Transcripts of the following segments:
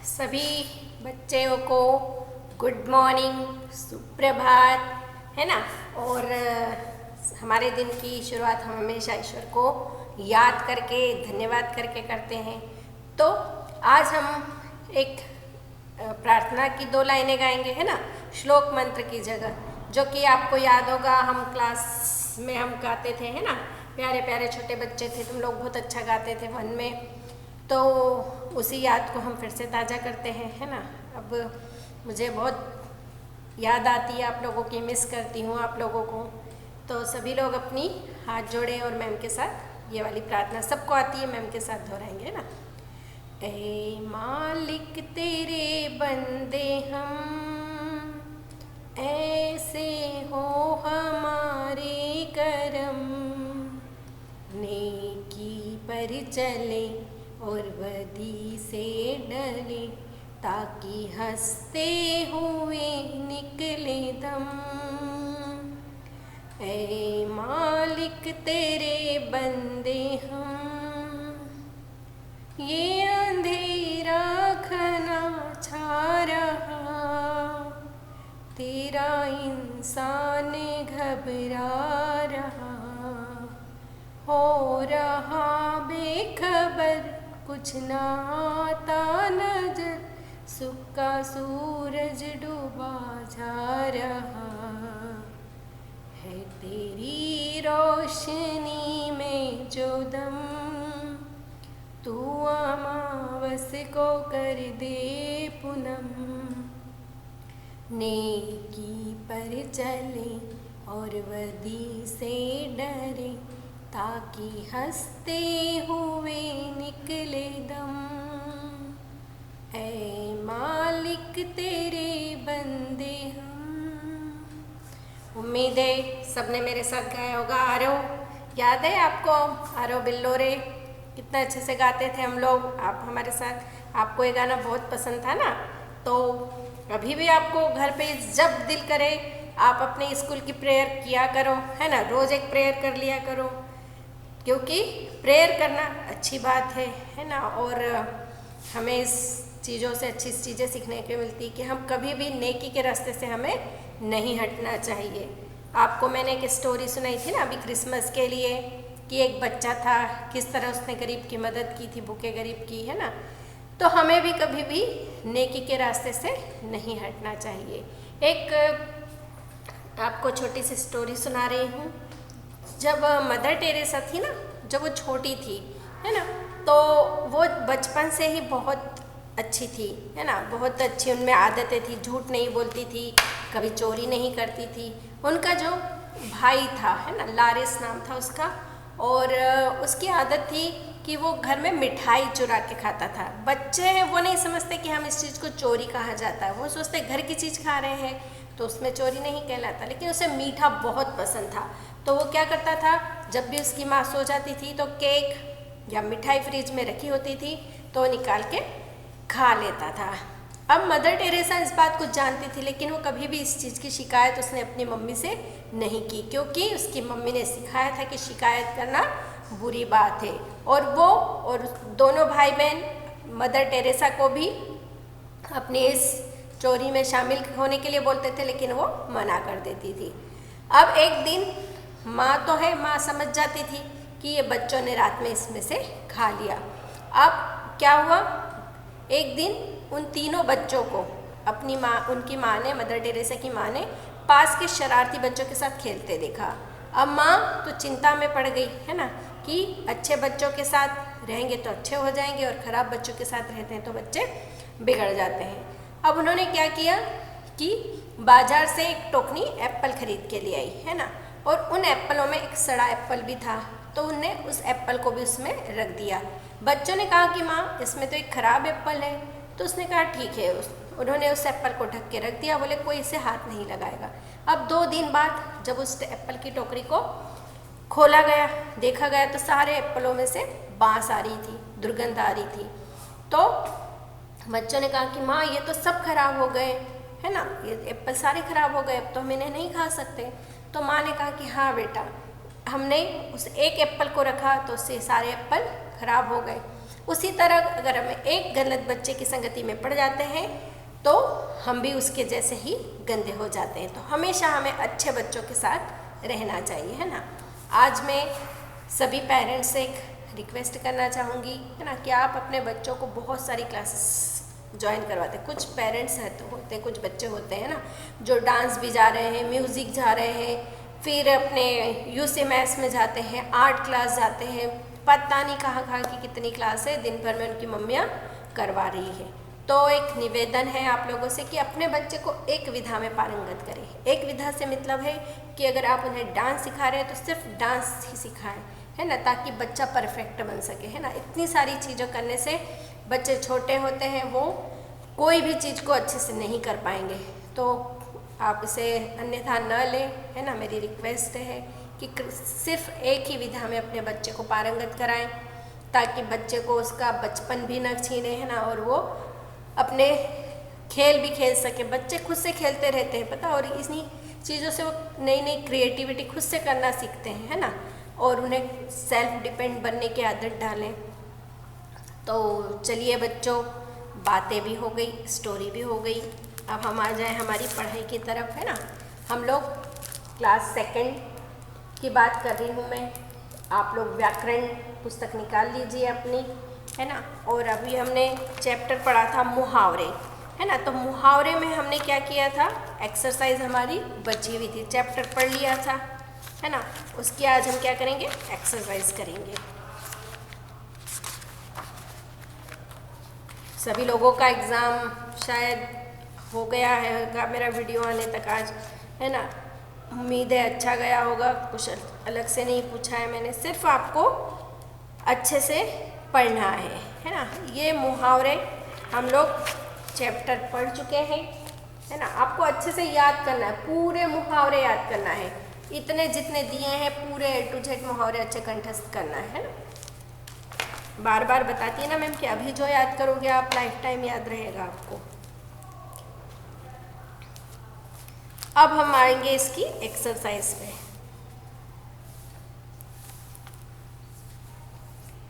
सभी बच्चों को गुड मॉर्निंग, सुप्रभात, है ना। और हमारे दिन की शुरुआत हम हमेशा ईश्वर को याद करके, धन्यवाद करके करते हैं। तो आज हम एक प्रार्थना की 2 लाइनें गाएंगे, है ना, श्लोक मंत्र की जगह, जो कि आपको याद होगा हम क्लास में हम गाते थे, है ना। प्यारे प्यारे छोटे बच्चे थे, तुम लोग बहुत अच्छा गाते थे वन में। तो उसी याद को हम फिर से ताज़ा करते हैं, है ना। अब मुझे बहुत याद आती है आप लोगों की, मिस करती हूँ आप लोगों को। तो सभी लोग अपनी हाथ जोड़ें और मैम के साथ ये वाली प्रार्थना, सबको आती है, मैम के साथ दोहराएंगे, है ना। ऐ मालिक तेरे बंदे हम, ऐसे हो हमारे करम, नेकी पर चले और बदी से डरे, ताकि हंसते हुए निकले दम। ऐ मालिक तेरे बंदे हम, ये अंधेरा घना छा रहा, तेरा इंसान घबरा रहा, हो रहा बेखबर, कुछ ना आता नजर, सुख का सूरज डूबा जा रहा है, तेरी रोशनी में जो दम, तू अमावस को कर दे पूनम, नेकी पर चले और बदी से डरे, ताकि हंसते हुए निकले दम। ऐ मालिक तेरे बंदे हम। उम्मीद है सबने मेरे साथ गाया होगा। आरो याद है आपको? आरो बिल्लो रे, कितना अच्छे से गाते थे हम लोग, आप हमारे साथ। आपको ये गाना बहुत पसंद था ना। तो अभी भी आपको घर पे जब दिल करे आप अपने स्कूल की प्रेयर किया करो, है ना। रोज़ एक प्रेयर कर लिया करो, क्योंकि प्रेयर करना अच्छी बात है ना। और हमें इस चीज़ों से अच्छी चीज़ें सीखने को मिलती कि हम कभी भी नेकी के रास्ते से हमें नहीं हटना चाहिए। आपको मैंने एक स्टोरी सुनाई थी ना अभी क्रिसमस के लिए, कि एक बच्चा था, किस तरह उसने गरीब की मदद की थी, भूखे गरीब की, है ना। तो हमें भी कभी भी नेकी के रास्ते से नहीं हटना चाहिए। एक आपको छोटी सी स्टोरी सुना रही हूँ। जब मदर टेरेसा थी ना, जब वो छोटी थी, है ना, तो वो बचपन से ही बहुत अच्छी थी, है ना। बहुत अच्छी उनमें आदतें थी, झूठ नहीं बोलती थी, कभी चोरी नहीं करती थी। उनका जो भाई था, है ना, लारिस नाम था उसका, और उसकी आदत थी कि वो घर में मिठाई चुरा के खाता था। बच्चे हैं, वो नहीं समझते कि हम इस चीज़ को चोरी कहा जाता है, वो सोचते घर की चीज़ खा रहे हैं तो उसमें चोरी नहीं कहलाता। लेकिन उसे मीठा बहुत पसंद था, तो वो क्या करता था, जब भी उसकी माँ सो जाती थी तो केक या मिठाई फ्रिज में रखी होती थी तो वो निकाल के खा लेता था। अब मदर टेरेसा इस बात को जानती थी, लेकिन वो कभी भी इस चीज़ की शिकायत उसने अपनी मम्मी से नहीं की, क्योंकि उसकी मम्मी ने सिखाया था कि शिकायत करना बुरी बात है। और वो और दोनों भाई बहन मदर टेरेसा को भी अपनी इस चोरी में शामिल होने के लिए बोलते थे, लेकिन वो मना कर देती थी। अब एक दिन माँ तो है, माँ समझ जाती थी कि ये बच्चों ने रात में इसमें से खा लिया। अब क्या हुआ, एक दिन उन तीनों बच्चों को अपनी माँ, उनकी माँ ने, मदर टेरेसा की माँ ने पास के शरारती बच्चों के साथ खेलते देखा। अब माँ तो चिंता में पड़ गई, है ना, कि अच्छे बच्चों के साथ रहेंगे तो अच्छे हो जाएंगे और ख़राब बच्चों के साथ रहते हैं तो बच्चे बिगड़ जाते हैं। अब उन्होंने क्या किया कि बाजार से एक टोकनी एप्पल खरीद के ले आई, है ना, और उन एप्पलों में एक सड़ा एप्पल भी था, तो उनने उस एप्पल को भी उसमें रख दिया। बच्चों ने कहा कि माँ, इसमें तो एक ख़राब एप्पल है। तो उसने कहा ठीक है, उन्होंने उस एप्पल को ढक के रख दिया, बोले कोई इसे हाथ नहीं लगाएगा। अब 2 दिन बाद जब उस एप्पल की टोकरी को खोला गया, देखा गया, तो सारे एप्पलों में से बाँस आ रही थी, दुर्गंध आ रही थी। तो बच्चों ने कहा कि माँ, ये तो सब खराब हो गए, है ना, ये एप्पल सारे खराब हो गए, अब तो हम इन्हें नहीं खा सकते। तो माँ ने कहा कि हाँ बेटा, हमने उस एक एप्पल को रखा तो उससे सारे एप्पल खराब हो गए। उसी तरह अगर हम एक गलत बच्चे की संगति में पड़ जाते हैं तो हम भी उसके जैसे ही गंदे हो जाते हैं। तो हमेशा हमें अच्छे बच्चों के साथ रहना चाहिए, है ना। आज मैं सभी पेरेंट्स से एक रिक्वेस्ट करना चाहूँगी, है ना, कि आप अपने बच्चों को बहुत सारी क्लासेस ज्वाइन करवाते हैं। कुछ पेरेंट्स होते हैं, कुछ बच्चे होते हैं ना जो डांस भी जा रहे हैं, म्यूज़िक जा रहे हैं, फिर अपने यूसीएमएस में जाते हैं, आर्ट क्लास जाते हैं, पता नहीं कहाँ कहाँ की कितनी क्लास है दिन भर में उनकी मम्मियाँ करवा रही है। तो एक निवेदन है आप लोगों से कि अपने बच्चे को एक विधा में पारंगत करें। एक विधा से मतलब है कि अगर आप उन्हें डांस सिखा रहे हैं तो सिर्फ डांस ही सिखाएं, है ना, ताकि बच्चा परफेक्ट बन सके, है ना। इतनी सारी चीज़ों करने से बच्चे छोटे होते हैं, वो कोई भी चीज़ को अच्छे से नहीं कर पाएंगे। तो आप इसे अन्यथा न लें, है ना। मेरी रिक्वेस्ट है कि सिर्फ एक ही विधा में अपने बच्चे को पारंगत कराएं, ताकि बच्चे को उसका बचपन भी न छीने, है ना, और वो अपने खेल भी खेल सके। बच्चे खुद से खेलते रहते हैं, पता, और इन्हीं चीज़ों से वो नई नई क्रिएटिविटी खुद से करना सीखते हैं, है ना, और उन्हें सेल्फ डिपेंड बनने की आदत डालें। तो चलिए बच्चों, बातें भी हो गई, स्टोरी भी हो गई, अब हम आ जाएं हमारी पढ़ाई की तरफ, है ना। हम लोग क्लास सेकंड की बात कर रही हूँ मैं। आप लोग व्याकरण पुस्तक निकाल लीजिए अपनी, है ना। और अभी हमने चैप्टर पढ़ा था मुहावरे, है ना। तो मुहावरे में हमने क्या किया था, एक्सरसाइज हमारी बची हुई थी, चैप्टर पढ़ लिया था, है ना। उसकी आज हम क्या करेंगे, एक्सरसाइज करेंगे। सभी लोगों का एग्ज़ाम शायद हो गया है मेरा वीडियो आने तक आज, है ना। उम्मीद है अच्छा गया होगा, कुछ अलग से नहीं पूछा है मैंने, सिर्फ आपको अच्छे से पढ़ना है ना। ये मुहावरे हम लोग चैप्टर पढ़ चुके हैं, है ना। आपको अच्छे से याद करना है, पूरे मुहावरे याद करना है, इतने जितने दिए हैं पूरे A to Z मुहावरे अच्छे कंठस्थ करना है ना। बार बार बताती है ना मैम कि अभी जो याद करोगे आप लाइफ टाइम याद रहेगा आपको। अब हम आएंगे इसकी एक्सरसाइज पे।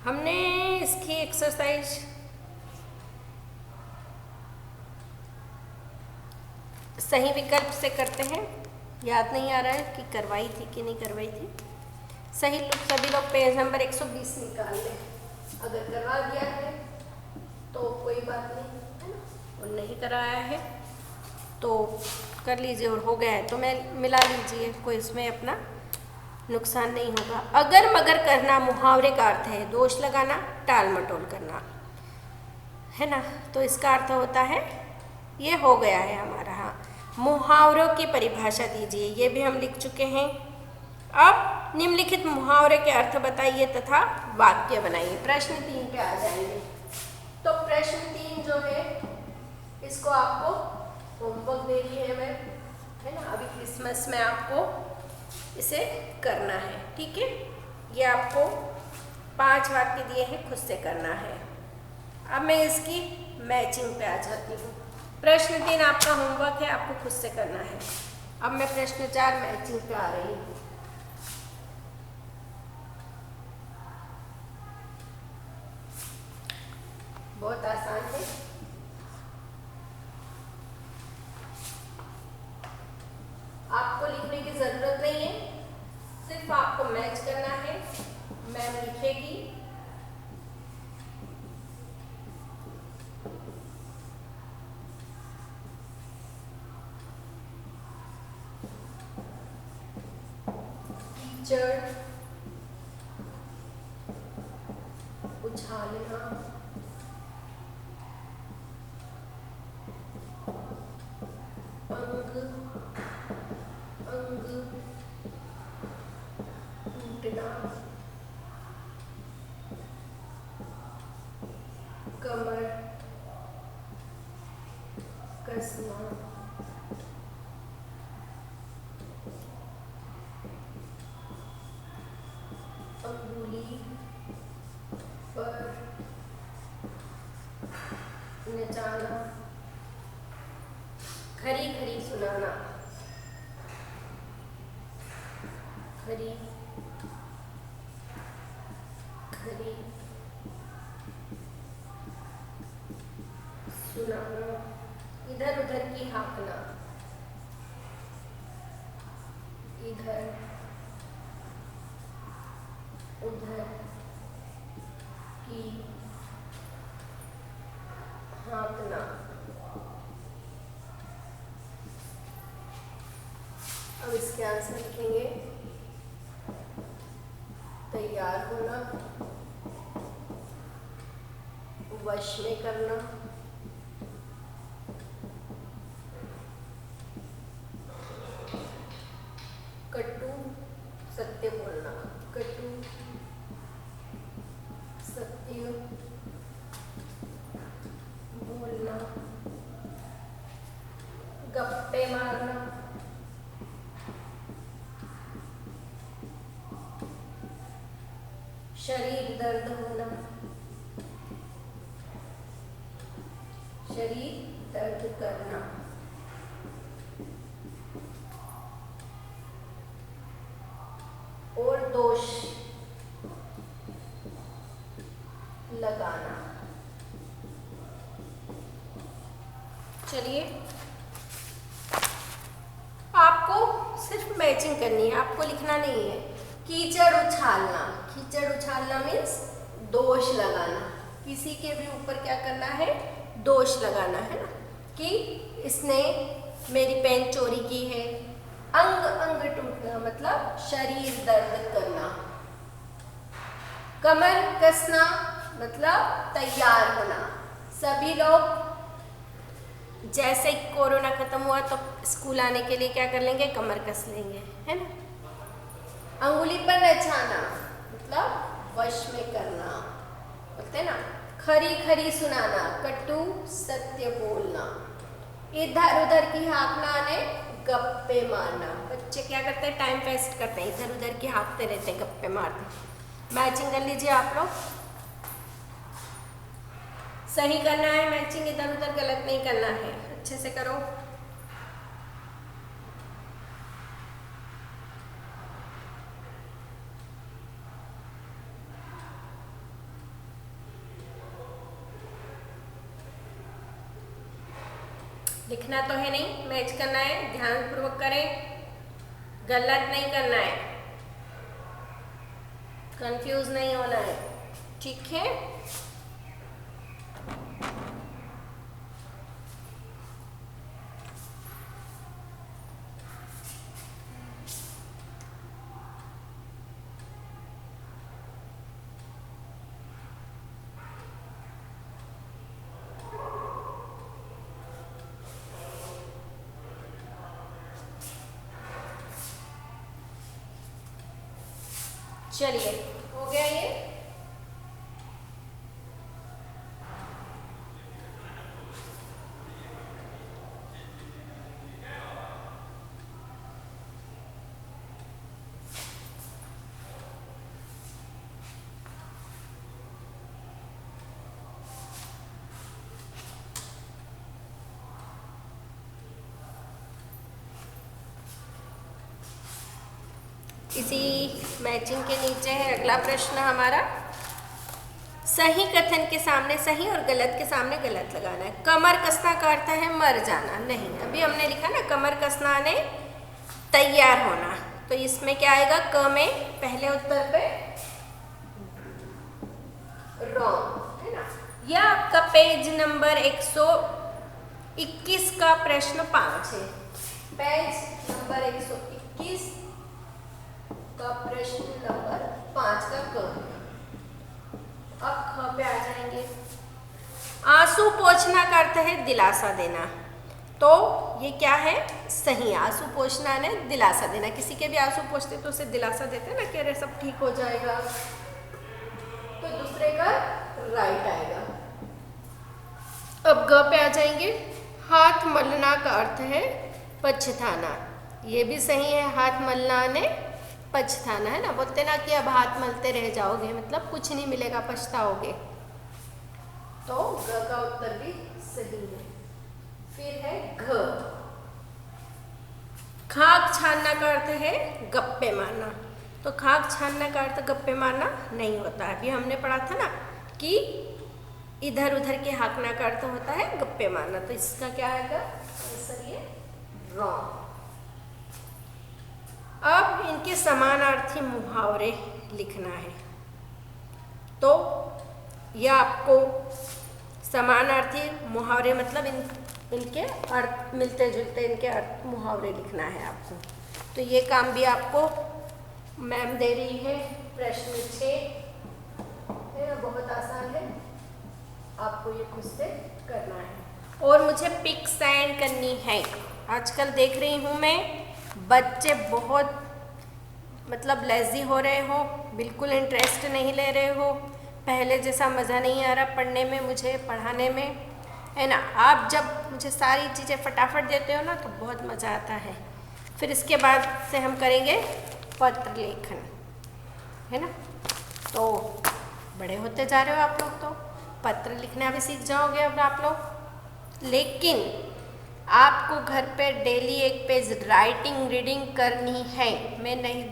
हमने इसकी एक्सरसाइज सही विकल्प से करते हैं, याद नहीं आ रहा है कि करवाई थी कि नहीं करवाई थी। सभी लोग पेज नंबर 120 निकाल लें, अगर करवा दिया है तो कोई बात नहीं, है ना, और नहीं कराया है तो कर लीजिए, और हो गया है तो मैं मिला लीजिए, कोई इसमें अपना नुकसान नहीं होगा। अगर मगर करना मुहावरे का अर्थ है दोष लगाना, टाल मटोल करना, है ना। तो इसका अर्थ होता है, ये हो गया है हमारा। हाँ, मुहावरों की परिभाषा दीजिए, ये भी हम लिख चुके हैं। अब निम्नलिखित मुहावरे के अर्थ बताइए तथा वाक्य बनाइए। प्रश्न 3 पे आ जाएंगे। तो प्रश्न 3 जो है इसको आपको होमवर्क दे रही है मैं, है ना। अभी क्रिसमस में आपको इसे करना है, ठीक है। ये आपको 5 वाक्य दिए हैं, खुद से करना है। अब मैं इसकी मैचिंग पे आ जाती हूँ। प्रश्न 3 आपका होमवर्क है, आपको खुद से करना है। अब मैं प्रश्न 4 मैचिंग पे आ रही हूँ। बहुत आसान है, आपको लिखने की जरूरत नहीं है, सिर्फ आपको मैच करना है। मैम लिखेगी, कीचड़ उछालना, अंग अंग टूटना, कमर कसना, अंगुली पर नचाना, खरी खरी सुनाना, खरी खरी सुनाना, इधर उधर की हाँकना, इधर उधर की हाँकना। अब इसके आंसर लिखेंगे, तैयार होना, वश में करना, कटु सत्य बोलना, कटु सत्य बोलना, गप्पे मारना, शरीर दर्द होना, शरीर दर्द करना, और दोष लगाना। चलिए, आपको सिर्फ मैचिंग करनी है, आपको लिखना नहीं है। कीचड़ उछालना, कीचड़ उछालना मीन्स दोष लगाना, किसी के भी ऊपर क्या करना है, दोष लगाना है ना, कि इसने मेरी पेन चोरी की है। अंग अंग टूटना मतलब शरीर दर्द करना। कमर कसना मतलब तैयार होना। सभी लोग जैसे कोरोना खत्म हुआ तो स्कूल आने के लिए क्या कर लेंगे, कमर कस लेंगे, है ना। अंगुली पर नचाना मतलब वश में करना, बोलते हैं ना। खरी खरी सुनाना, कटु सत्य बोलना। इधर उधर की हाँकना ने गप्पे मारना। बच्चे क्या करते हैं, टाइम वेस्ट करते हैं, इधर उधर की हाँकते रहते हैं, गप्पे मारते। मैचिंग कर लीजिए आप लोग, सही करना है मैचिंग, इधर उधर गलत नहीं करना है, अच्छे से करो। लिखना तो है नहीं, मैच करना है, ध्यानपूर्वक करें, गलत नहीं करना है, कंफ्यूज नहीं होना है, ठीक है। चलिए, हो गया ये। इसी मैचिंग के नीचे है अगला प्रश्न हमारा। सही कथन के सामने सही और गलत के सामने गलत लगाना है। कमर कसना का अर्थ है मर जाना, नहीं, अभी हमने लिखा ना कमर कसना ने तैयार होना, तो इसमें क्या आएगा, क में पहले उत्तर पे रॉन्ग, है ना। यह आपका पेज नंबर 121 का प्रश्न 5 है। पेज नंबर 121 का प्रश्न नंबर 5 का क है। अब ख पे आ जाएंगे। आंसू पोंछना का अर्थ है दिलासा देना, तो ये क्या है, सही। आंसू पोंछना ने दिलासा देना, किसी के भी आंसू पोंछते तो उसे दिलासा देते ना कि अरे सब ठीक हो जाएगा, तो दूसरे का राइट आएगा। अब ग पे आ जाएंगे। हाथ मलना का अर्थ है पछताना, ये भी सही है। हाथ मलना ने पछताना, है ना, बोलते ना कि अब हाथ मलते रह जाओगे मतलब कुछ नहीं मिलेगा, पछताओगे, तो ग का उत्तर भी सही है। फिर है घ। खाक छानना का अर्थ है गप्पे मारना, तो खाक छानना का अर्थ गप्पे मारना नहीं होता है। अभी हमने पढ़ा था ना कि इधर उधर के हाँकना का अर्थ होता है गप्पे मारना, तो इसका क्या आएगा आंसर ये रॉन्ग। अब इनके समानार्थी मुहावरे लिखना है, तो यह आपको समानार्थी मुहावरे मतलब इनके अर्थ मिलते जुलते इनके अर्थ मुहावरे लिखना है आपको। तो ये काम भी आपको मैम दे रही है, प्रश्न 6 है, बहुत आसान है, आपको ये खुद से करना है। और मुझे पिक सेंड करनी है। आजकल देख रही हूँ मैं बच्चे बहुत मतलब लेजी हो रहे हो, बिल्कुल इंटरेस्ट नहीं ले रहे हो, पहले जैसा मज़ा नहीं आ रहा पढ़ने में, मुझे पढ़ाने में, है ना। आप जब मुझे सारी चीज़ें फटाफट देते हो ना तो बहुत मज़ा आता है। फिर इसके बाद से हम करेंगे पत्र लेखन, है ना। तो बड़े होते जा रहे हो आप लोग, तो पत्र लिखना भी सीख जाओगे अब आप लोग। लेकिन आपको घर पे डेली एक पेज राइटिंग रीडिंग करनी है। मैं नहीं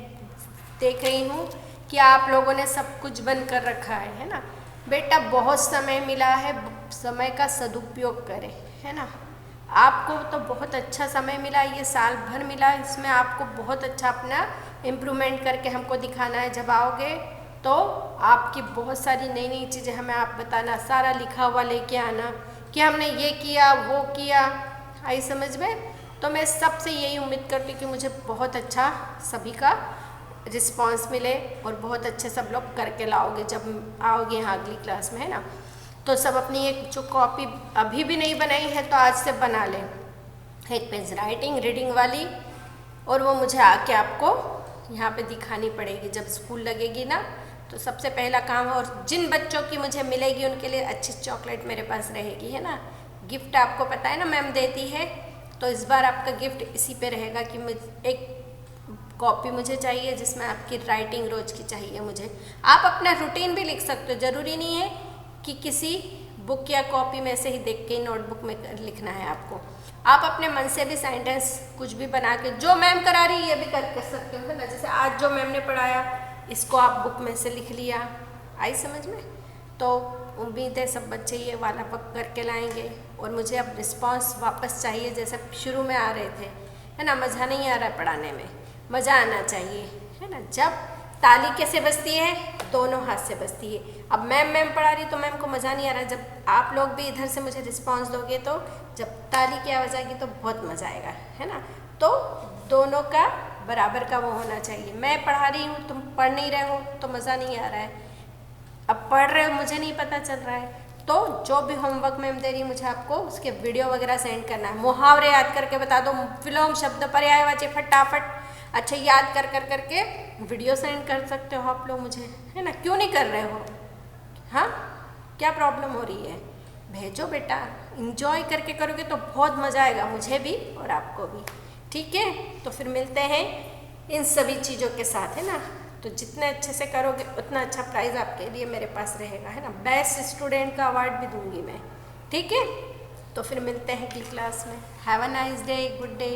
देख रही हूँ कि आप लोगों ने सब कुछ बंद कर रखा है ना। बेटा बहुत समय मिला है, समय का सदुपयोग करें, है ना। आपको तो बहुत अच्छा समय मिला, ये साल भर मिला, इसमें आपको बहुत अच्छा अपना इम्प्रूवमेंट करके हमको दिखाना है। जब आओगे तो आपकी बहुत सारी नई नई चीज़ें हमें आप बताना, सारा लिखा हुआ लेके आना कि हमने ये किया वो किया। आई समझ में? तो मैं सबसे यही उम्मीद करती हूँ कि मुझे बहुत अच्छा सभी का रिस्पांस मिले और बहुत अच्छे सब लोग करके लाओगे जब आओगे यहाँ अगली क्लास में, है ना। तो सब अपनी एक जो कॉपी अभी भी नहीं बनाई है तो आज से बना लें, एक पेज राइटिंग रीडिंग वाली, और वो मुझे आके आपको यहाँ पे दिखानी पड़ेगी जब स्कूल लगेगी ना। तो सबसे पहला काम है, और जिन बच्चों की मुझे मिलेगी उनके लिए अच्छी चॉकलेट मेरे पास रहेगी, है ना। गिफ्ट आपको पता है ना मैम देती है, तो इस बार आपका गिफ्ट इसी पे रहेगा कि मुझे एक कॉपी मुझे चाहिए जिसमें आपकी राइटिंग रोज की चाहिए मुझे। आप अपना रूटीन भी लिख सकते हो, ज़रूरी नहीं है कि किसी बुक या कॉपी में से ही देख के नोटबुक में लिखना है आपको। आप अपने मन से भी सेंटेंस कुछ भी बना के, जो मैम करा रही है ये भी कर सकते हो, है ना। जैसे आज जो मैम ने पढ़ाया इसको आप बुक में से लिख लिया। आई समझ में? तो उम्मीद है सब बच्चे ये वाला पक करके लाएंगे। और मुझे अब रिस्पांस वापस चाहिए जैसे शुरू में आ रहे थे, है ना। मज़ा नहीं आ रहा है पढ़ाने में, मज़ा आना चाहिए, है ना। जब ताली कैसे बजती है, दोनों हाथ से बजती है। अब मैम पढ़ा रही तो मैम को मज़ा नहीं आ रहा, जब आप लोग भी इधर से मुझे रिस्पांस दोगे तो जब ताली की आवाज़ आएगी तो बहुत मज़ा आएगा, है ना। तो दोनों का बराबर का वो होना चाहिए। मैं पढ़ा रही हूँ, तुम पढ़ नहीं रहे हो तो मज़ा नहीं आ रहा है। अब पढ़ रहे हो मुझे नहीं पता चल रहा है, तो जो भी होमवर्क मैम दे रही है मुझे आपको उसके वीडियो वगैरह सेंड करना है। मुहावरे याद करके बता दो, विलोम शब्द पर्यायवाची फटाफट अच्छा याद कर करके वीडियो सेंड कर सकते हो आप लोग मुझे, है ना। क्यों नहीं कर रहे हो? हाँ, क्या प्रॉब्लम हो रही है? भेजो बेटा, इंजॉय करके करोगे तो बहुत मज़ा आएगा मुझे भी और आपको भी। ठीक है, तो फिर मिलते हैं इन सभी चीज़ों के साथ, है ना। तो जितने अच्छे से करोगे उतना अच्छा प्राइज़ आपके लिए मेरे पास रहेगा, है ना। बेस्ट स्टूडेंट का अवार्ड भी दूंगी मैं। ठीक है, तो फिर मिलते हैं अगली क्लास में। Have a nice day, good day.